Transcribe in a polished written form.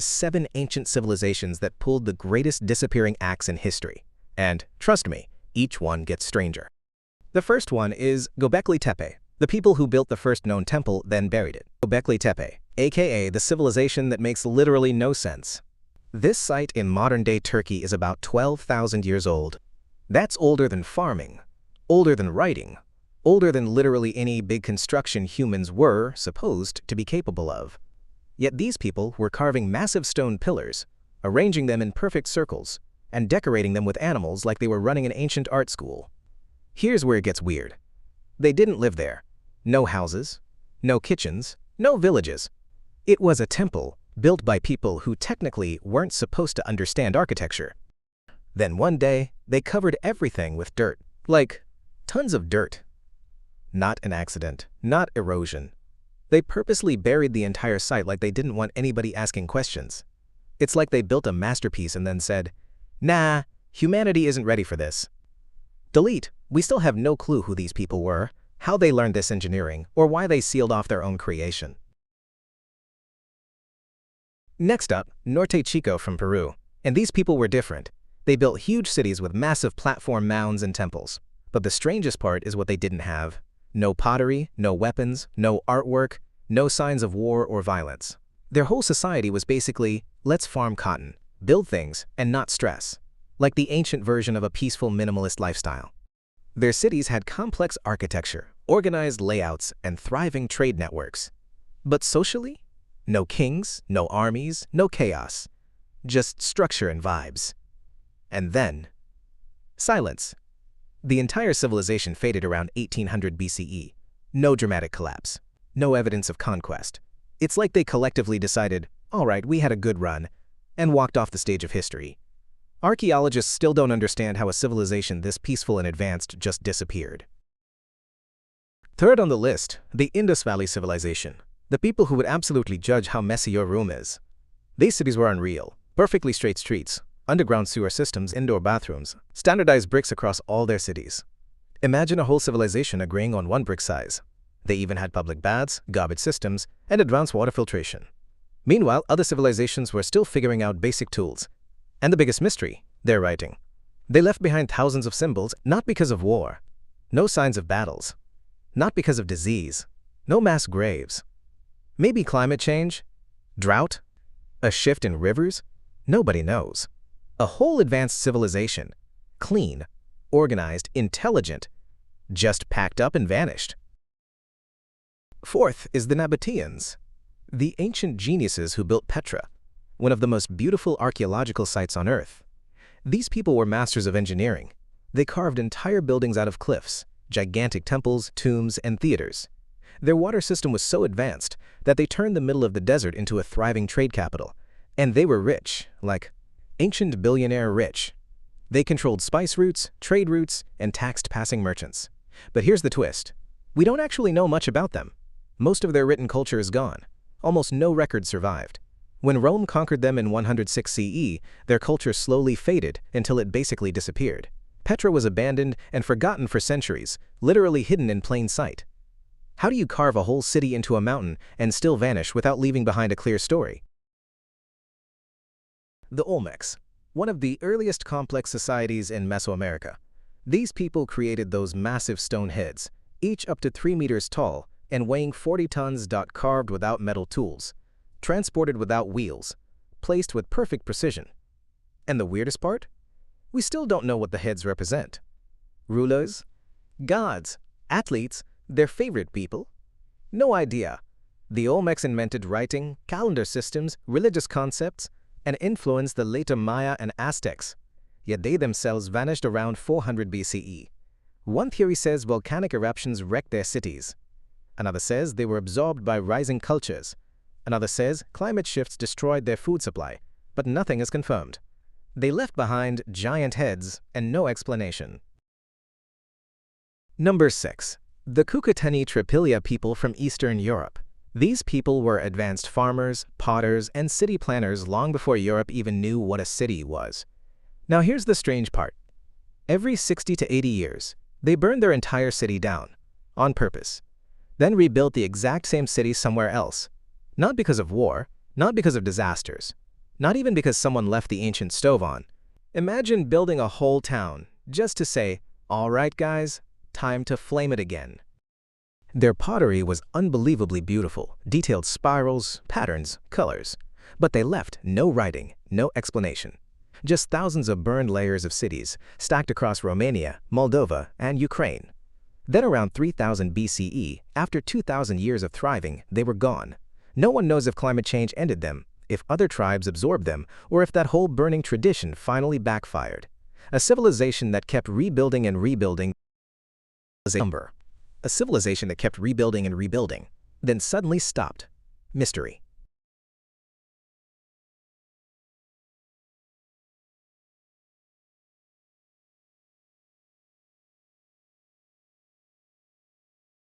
7 ancient civilizations that pulled the greatest disappearing acts in history. And, trust me, each one gets stranger. The first one is Göbekli Tepe, the people who built the first known temple, then buried it. Göbekli Tepe, aka the civilization that makes literally no sense. This site in modern-day Turkey is about 12,000 years old. That's older than farming, older than writing, older than literally any big construction humans were supposed to be capable of. Yet these people were carving massive stone pillars, arranging them in perfect circles, and decorating them with animals like they were running an ancient art school. Here's where it gets weird. They didn't live there. No houses, no kitchens, no villages. It was a temple built by people who technically weren't supposed to understand architecture. Then one day, they covered everything with dirt, like tons of dirt. Not an accident, not erosion. They purposely buried the entire site like they didn't want anybody asking questions. It's like they built a masterpiece and then said, "Nah, humanity isn't ready for this." Delete. We still have no clue who these people were, how they learned this engineering, or why they sealed off their own creation. Next up, Norte Chico from Peru. And these people were different. They built huge cities with massive platform mounds and temples. But the strangest part is what they didn't have. No pottery, no weapons, no artwork, no signs of war or violence. Their whole society was basically, let's farm cotton, build things, and not stress. Like the ancient version of a peaceful minimalist lifestyle. Their cities had complex architecture, organized layouts, and thriving trade networks. But socially? No kings, no armies, no chaos. Just structure and vibes. And then, silence. The entire civilization faded around 1800 BCE. No dramatic collapse. No evidence of conquest. It's like they collectively decided, all right, we had a good run, and walked off the stage of history. Archaeologists still don't understand how a civilization this peaceful and advanced just disappeared. Third on the list, the Indus Valley civilization. The people who would absolutely judge how messy your room is. These cities were unreal. Perfectly straight streets, underground sewer systems, indoor bathrooms, standardized bricks across all their cities. Imagine a whole civilization agreeing on one brick size. They even had public baths, garbage systems, and advanced water filtration. Meanwhile, other civilizations were still figuring out basic tools. And the biggest mystery, their writing. They left behind thousands of symbols, not because of war. No signs of battles. Not because of disease. No mass graves. Maybe climate change? Drought? A shift in rivers? Nobody knows. A whole advanced civilization. Clean, organized, intelligent. Just packed up and vanished. Fourth is the Nabateans. The ancient geniuses who built Petra, one of the most beautiful archaeological sites on Earth. These people were masters of engineering. They carved entire buildings out of cliffs, gigantic temples, tombs, and theaters. Their water system was so advanced that they turned the middle of the desert into a thriving trade capital. And they were rich, like ancient billionaire rich. They controlled spice routes, trade routes, and taxed passing merchants. But here's the twist. We don't actually know much about them. Most of their written culture is gone. Almost no record survived. When Rome conquered them in 106 CE, their culture slowly faded until it basically disappeared. Petra was abandoned and forgotten for centuries, literally hidden in plain sight. How do you carve a whole city into a mountain and still vanish without leaving behind a clear story? The Olmecs, one of the earliest complex societies in Mesoamerica. These people created those massive stone heads, each up to 3 meters tall and weighing 40 tons. Carved without metal tools, transported without wheels, placed with perfect precision. And the weirdest part? We still don't know what the heads represent. Rulers? Gods? Athletes? Their favorite people? No idea. The Olmecs invented writing, calendar systems, religious concepts, and influenced the later Maya and Aztecs. Yet they themselves vanished around 400 BCE. One theory says volcanic eruptions wrecked their cities. Another says they were absorbed by rising cultures. Another says climate shifts destroyed their food supply, but nothing is confirmed. They left behind giant heads and no explanation. Number 6. The Cucuteni Trypillia people from Eastern Europe. These people were advanced farmers, potters, and city planners long before Europe even knew what a city was. Now here's the strange part. Every 60 to 80 years, they burned their entire city down, on purpose, then rebuilt the exact same city somewhere else. Not because of war, not because of disasters, Not even because someone left the ancient stove on. Imagine building a whole town just to say, "All right, guys, time to flame it again." Their pottery was unbelievably beautiful, detailed spirals, patterns, colors. But they left no writing, no explanation. Just thousands of burned layers of cities, stacked across Romania, Moldova, and Ukraine. Then around 3000 BCE, after 2000 years of thriving, they were gone. No one knows if climate change ended them, if other tribes absorbed them, or if that whole burning tradition finally backfired. A civilization that kept rebuilding and rebuilding. A civilization that kept rebuilding and rebuilding, then suddenly stopped. Mystery.